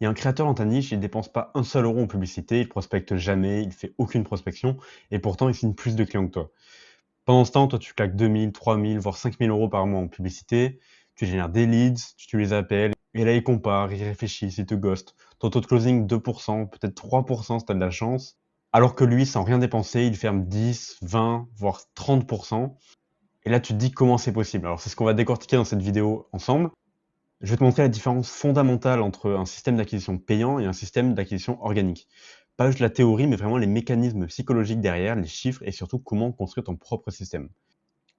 Et un créateur dans ta niche, il dépense pas un seul euro en publicité, il prospecte jamais, il fait aucune prospection, et pourtant il signe plus de clients que toi. Pendant ce temps, toi, tu claques 2000, 3000, voire 5000 euros par mois en publicité, tu génères des leads, tu les appelles, et là, ils comparent, ils réfléchissent, ils te ghostent. Ton taux de closing, 2%, peut-être 3% si t'as de la chance, alors que lui, sans rien dépenser, il ferme 10, 20, voire 30%. Et là, tu te dis comment c'est possible. Alors, c'est ce qu'on va décortiquer dans cette vidéo ensemble. Je vais te montrer la différence fondamentale entre un système d'acquisition payant et un système d'acquisition organique. Pas juste la théorie, mais vraiment les mécanismes psychologiques derrière, les chiffres et surtout comment construire ton propre système.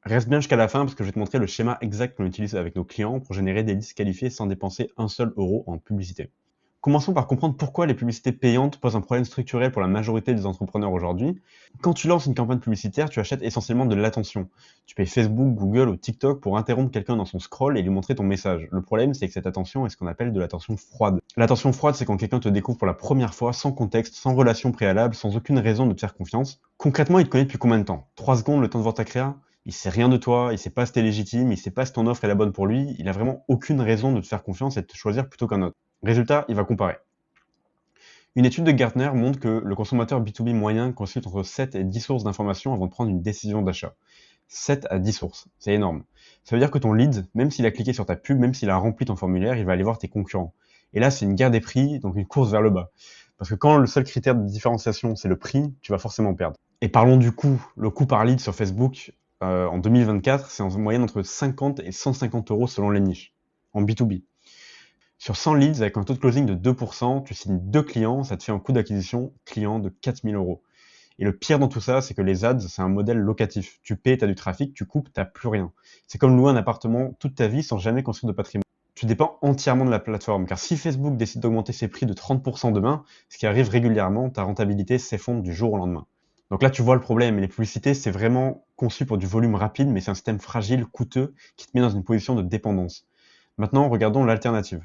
Reste bien jusqu'à la fin parce que je vais te montrer le schéma exact qu'on utilise avec nos clients pour générer des listes qualifiées sans dépenser un seul euro en publicité. Commençons par comprendre pourquoi les publicités payantes posent un problème structurel pour la majorité des entrepreneurs aujourd'hui. Quand tu lances une campagne publicitaire, tu achètes essentiellement de l'attention. Tu payes Facebook, Google ou TikTok pour interrompre quelqu'un dans son scroll et lui montrer ton message. Le problème, c'est que cette attention est ce qu'on appelle de l'attention froide. L'attention froide, c'est quand quelqu'un te découvre pour la première fois, sans contexte, sans relation préalable, sans aucune raison de te faire confiance. Concrètement, il te connaît depuis combien de temps? 3 secondes, le temps de voir ta créa? Il sait rien de toi, il sait pas si t'es légitime, il sait pas si ton offre est la bonne pour lui, il a vraiment aucune raison de te faire confiance et de te choisir plutôt qu'un autre. Résultat, il va comparer. Une étude de Gartner montre que le consommateur B2B moyen consulte entre 7 et 10 sources d'informations avant de prendre une décision d'achat. 7 à 10 sources, c'est énorme. Ça veut dire que ton lead, même s'il a cliqué sur ta pub, même s'il a rempli ton formulaire, il va aller voir tes concurrents. Et là, c'est une guerre des prix, donc une course vers le bas. Parce que quand le seul critère de différenciation, c'est le prix, tu vas forcément perdre. Et parlons du coût. Le coût par lead sur Facebook, en 2024, c'est en moyenne entre 50 et 150 euros selon les niches, en B2B. Sur 100 leads, avec un taux de closing de 2%, tu signes 2 clients, ça te fait un coût d'acquisition client de 4000 euros. Et le pire dans tout ça, c'est que les ads, c'est un modèle locatif. Tu payes, tu as du trafic, tu coupes, tu n'as plus rien. C'est comme louer un appartement toute ta vie sans jamais construire de patrimoine. Tu dépends entièrement de la plateforme, car si Facebook décide d'augmenter ses prix de 30% demain, ce qui arrive régulièrement, ta rentabilité s'effondre du jour au lendemain. Donc là, tu vois le problème. Les publicités, c'est vraiment conçu pour du volume rapide, mais c'est un système fragile, coûteux, qui te met dans une position de dépendance. Maintenant, regardons l'alternative.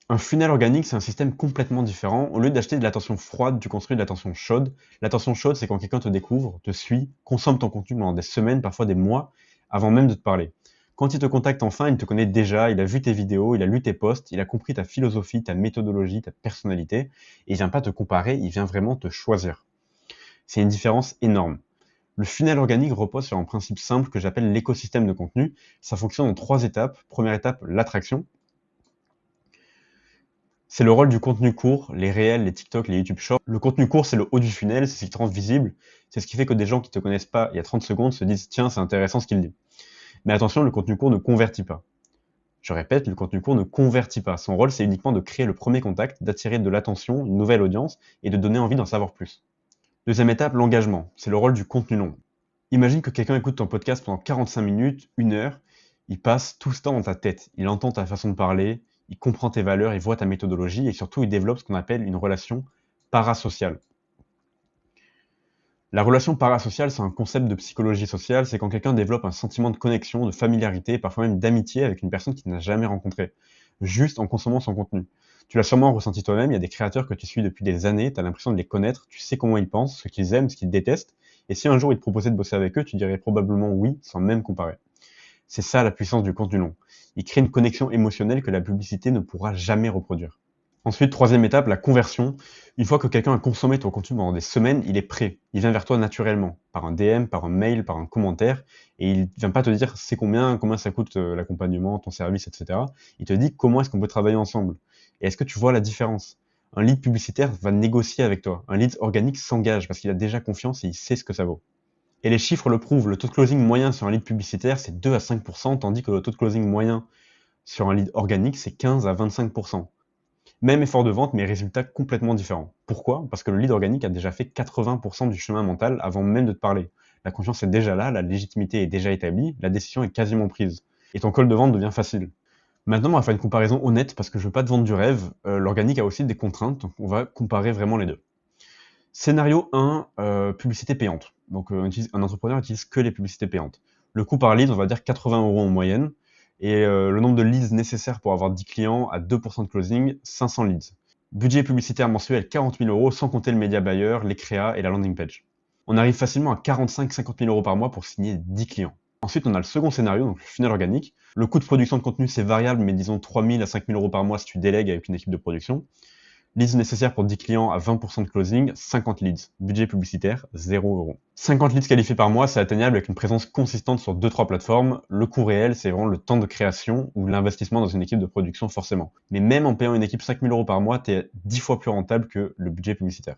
Un funnel organique, c'est un système complètement différent. Au lieu d'acheter de l'attention froide, tu construis de l'attention chaude. L'attention chaude, c'est quand quelqu'un te découvre, te suit, consomme ton contenu pendant des semaines, parfois des mois, avant même de te parler. Quand il te contacte enfin, il te connaît déjà, il a vu tes vidéos, il a lu tes posts, il a compris ta philosophie, ta méthodologie, ta personnalité, et il vient pas te comparer, il vient vraiment te choisir. C'est une différence énorme. Le funnel organique repose sur un principe simple que j'appelle l'écosystème de contenu. Ça fonctionne en 3 étapes. Première étape, l'attraction. C'est le rôle du contenu court, les réels, les TikTok, les YouTube Shorts. Le contenu court, c'est le haut du funnel, c'est ce qui te rend visible. C'est ce qui fait que des gens qui te connaissent pas il y a 30 secondes se disent tiens, c'est intéressant ce qu'il dit. Mais attention, le contenu court ne convertit pas. Je répète, le contenu court ne convertit pas. Son rôle, c'est uniquement de créer le premier contact, d'attirer de l'attention, une nouvelle audience et de donner envie d'en savoir plus. Deuxième étape, l'engagement. C'est le rôle du contenu long. Imagine que quelqu'un écoute ton podcast pendant 45 minutes, 1 heure, il passe tout ce temps dans ta tête. Il entend ta façon de parler, il comprend tes valeurs, il voit ta méthodologie et surtout il développe ce qu'on appelle une relation parasociale. La relation parasociale, c'est un concept de psychologie sociale, c'est quand quelqu'un développe un sentiment de connexion, de familiarité, parfois même d'amitié avec une personne qu'il n'a jamais rencontrée, juste en consommant son contenu. Tu l'as sûrement ressenti toi-même, il y a des créateurs que tu suis depuis des années, tu as l'impression de les connaître, tu sais comment ils pensent, ce qu'ils aiment, ce qu'ils détestent, et si un jour ils te proposaient de bosser avec eux, tu dirais probablement oui, sans même comparer. C'est ça la puissance du contenu long. Il crée une connexion émotionnelle que la publicité ne pourra jamais reproduire. Ensuite, troisième étape, la conversion. Une fois que quelqu'un a consommé ton contenu pendant des semaines, il est prêt. Il vient vers toi naturellement, par un DM, par un mail, par un commentaire, et il vient pas te dire c'est combien ça coûte l'accompagnement, ton service, etc. Il te dit comment est-ce qu'on peut travailler ensemble. Et est-ce que tu vois la différence? Un lead publicitaire va négocier avec toi. Un lead organique s'engage parce qu'il a déjà confiance et il sait ce que ça vaut. Et les chiffres le prouvent. Le taux de closing moyen sur un lead publicitaire, c'est 2 à 5%, tandis que le taux de closing moyen sur un lead organique, c'est 15 à 25%. Même effort de vente, mais résultat complètement différent. Pourquoi? Parce que le lead organique a déjà fait 80% du chemin mental avant même de te parler. La confiance est déjà là, la légitimité est déjà établie, la décision est quasiment prise. Et ton call de vente devient facile. Maintenant, on va faire une comparaison honnête parce que je veux pas te vendre du rêve. L'organique a aussi des contraintes, donc on va comparer vraiment les deux. Scénario 1, publicité payante. Donc un entrepreneur n'utilise que les publicités payantes. Le coût par lead, on va dire 80 euros en moyenne. Et le nombre de leads nécessaires pour avoir 10 clients à 2% de closing, 500 leads. Budget publicitaire mensuel 40 000 euros sans compter le média buyer, les créas et la landing page. On arrive facilement à 45-50 000 euros par mois pour signer 10 clients. Ensuite, on a le second scénario, donc le funnel organique. Le coût de production de contenu, c'est variable, mais disons 3 000 à 5 000 euros par mois si tu délègues avec une équipe de production. Leads nécessaires pour 10 clients à 20% de closing, 50 leads. Budget publicitaire, 0 euros. 50 leads qualifiés par mois, c'est atteignable avec une présence consistante sur 2-3 plateformes. Le coût réel, c'est vraiment le temps de création ou l'investissement dans une équipe de production forcément. Mais même en payant une équipe 5 000 euros par mois, t'es 10 fois plus rentable que le budget publicitaire.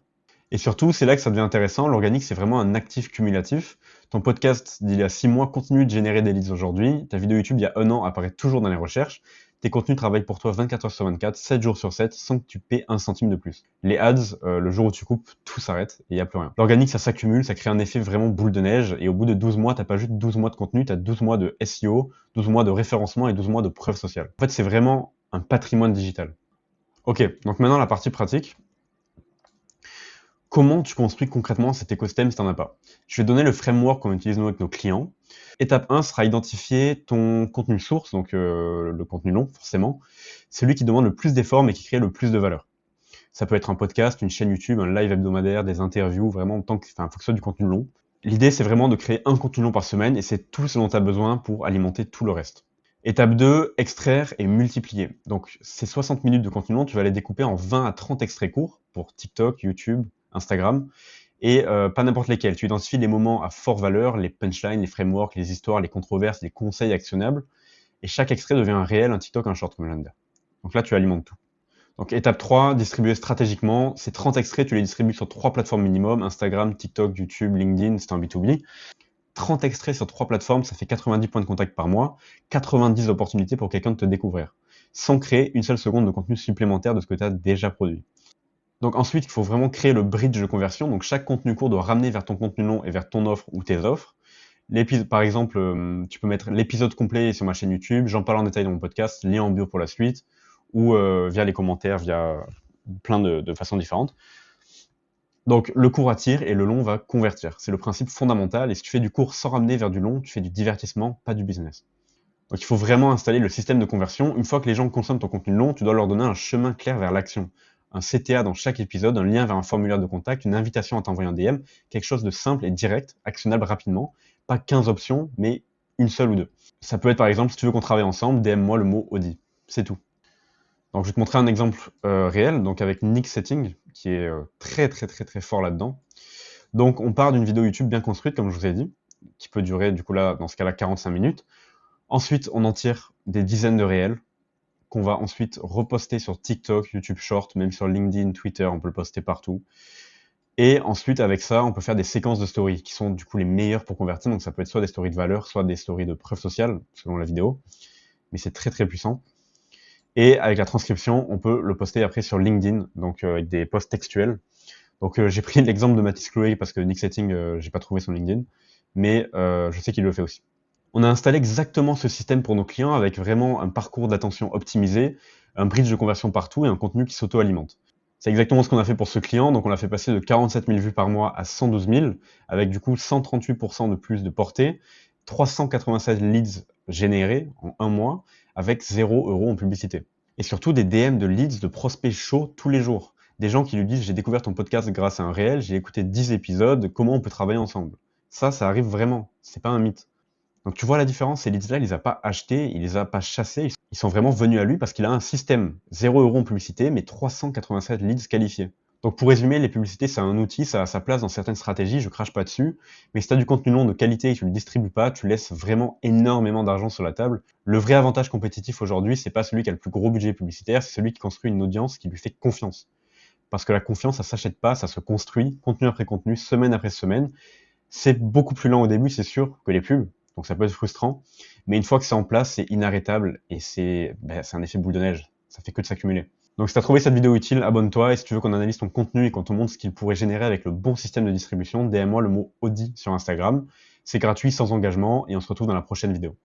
Et surtout, c'est là que ça devient intéressant. L'organique, c'est vraiment un actif cumulatif. Ton podcast d'il y a 6 mois continue de générer des leads aujourd'hui. Ta vidéo YouTube il y a 1 an apparaît toujours dans les recherches. Tes contenus travaillent pour toi 24 heures sur 24, 7 jours sur 7, sans que tu paies un centime de plus. Les ads, le jour où tu coupes, tout s'arrête et il n'y a plus rien. L'organique, ça s'accumule, ça crée un effet vraiment boule de neige. Et au bout de 12 mois, t'as pas juste 12 mois de contenu, t'as 12 mois de SEO, 12 mois de référencement et 12 mois de preuve sociale. En fait, c'est vraiment un patrimoine digital. Ok, donc maintenant la partie pratique. Comment tu construis concrètement cet écosystème si tu n'en as pas? Je vais te donner le framework qu'on utilise nous avec nos clients. Étape 1 sera identifier ton contenu source, donc le contenu long forcément, celui qui demande le plus d'efforts mais qui crée le plus de valeur. Ça peut être un podcast, une chaîne YouTube, un live hebdomadaire, des interviews, vraiment faut que ce soit du contenu long. L'idée c'est vraiment de créer un contenu long par semaine et c'est tout ce dont tu as besoin pour alimenter tout le reste. Étape 2, extraire et multiplier. Donc ces 60 minutes de contenu long, tu vas les découper en 20 à 30 extraits courts pour TikTok, YouTube, Instagram, et pas n'importe lesquels. Tu identifies les moments à forte valeur, les punchlines, les frameworks, les histoires, les controverses, les conseils actionnables, et chaque extrait devient un réel, un TikTok, un short, comme je viens de dire. Donc là, tu alimentes tout. Donc étape 3, distribuer stratégiquement. Ces 30 extraits, tu les distribues sur 3 plateformes minimum, Instagram, TikTok, YouTube, LinkedIn, c'est un B2B. 30 extraits sur 3 plateformes, ça fait 90 points de contact par mois, 90 opportunités pour quelqu'un de te découvrir, sans créer une seule seconde de contenu supplémentaire de ce que tu as déjà produit. Donc ensuite, il faut vraiment créer le bridge de conversion. Donc chaque contenu court doit ramener vers ton contenu long et vers ton offre ou tes offres. Par exemple, tu peux mettre l'épisode complet sur ma chaîne YouTube, j'en parle en détail dans mon podcast, lien en bio pour la suite, ou via les commentaires, via plein de façons différentes. Donc le court attire et le long va convertir. C'est le principe fondamental. Et si tu fais du court sans ramener vers du long, tu fais du divertissement, pas du business. Donc il faut vraiment installer le système de conversion. Une fois que les gens consomment ton contenu long, tu dois leur donner un chemin clair vers l'action. Un CTA dans chaque épisode, un lien vers un formulaire de contact, une invitation à t'envoyer un DM, quelque chose de simple et direct, actionnable rapidement, pas 15 options, mais une seule ou deux. Ça peut être par exemple, si tu veux qu'on travaille ensemble, DM-moi le mot Audi, c'est tout. Donc je vais te montrer un exemple réel, donc avec Nick Setting, qui est très fort là-dedans. Donc on part d'une vidéo YouTube bien construite, comme je vous ai dit, qui peut durer du coup là, dans ce cas-là, 45 minutes. Ensuite, on en tire des dizaines de réels, qu'on va ensuite reposter sur TikTok, YouTube Short, même sur LinkedIn, Twitter, on peut le poster partout. Et ensuite, avec ça, on peut faire des séquences de stories qui sont du coup les meilleures pour convertir. Donc ça peut être soit des stories de valeur, soit des stories de preuve sociale, selon la vidéo. Mais c'est très puissant. Et avec la transcription, on peut le poster après sur LinkedIn, donc avec des posts textuels. Donc j'ai pris l'exemple de Mathis Chloé parce que Nick Setting, j'ai pas trouvé son LinkedIn, mais je sais qu'il le fait aussi. On a installé exactement ce système pour nos clients avec vraiment un parcours d'attention optimisé, un bridge de conversion partout et un contenu qui s'auto-alimente. C'est exactement ce qu'on a fait pour ce client, donc on l'a fait passer de 47 000 vues par mois à 112 000, avec du coup 138% de plus de portée, 396 leads générés en un mois, avec 0 € en publicité. Et surtout des DM de leads de prospects chauds tous les jours. Des gens qui lui disent « j'ai découvert ton podcast grâce à un réel, j'ai écouté 10 épisodes, comment on peut travailler ensemble ?» Ça arrive vraiment, c'est pas un mythe. Donc tu vois la différence, ces leads-là, il les a pas achetés, il les a pas chassés, ils sont vraiment venus à lui parce qu'il a un système. 0 € en publicité, mais 387 leads qualifiés. Donc pour résumer, les publicités, c'est un outil, ça a sa place dans certaines stratégies, je crache pas dessus, mais si tu as du contenu long de qualité et que tu le distribues pas, tu laisses vraiment énormément d'argent sur la table. Le vrai avantage compétitif aujourd'hui, c'est pas celui qui a le plus gros budget publicitaire, c'est celui qui construit une audience qui lui fait confiance. Parce que la confiance, ça s'achète pas, ça se construit, contenu après contenu, semaine après semaine. C'est beaucoup plus lent au début, c'est sûr, que les pubs. Donc ça peut être frustrant, mais une fois que c'est en place, c'est inarrêtable et c'est un effet boule de neige. Ça fait que de s'accumuler. Donc si tu as trouvé cette vidéo utile, abonne-toi et si tu veux qu'on analyse ton contenu et qu'on te montre ce qu'il pourrait générer avec le bon système de distribution, DM-moi le mot Audi sur Instagram. C'est gratuit, sans engagement et on se retrouve dans la prochaine vidéo.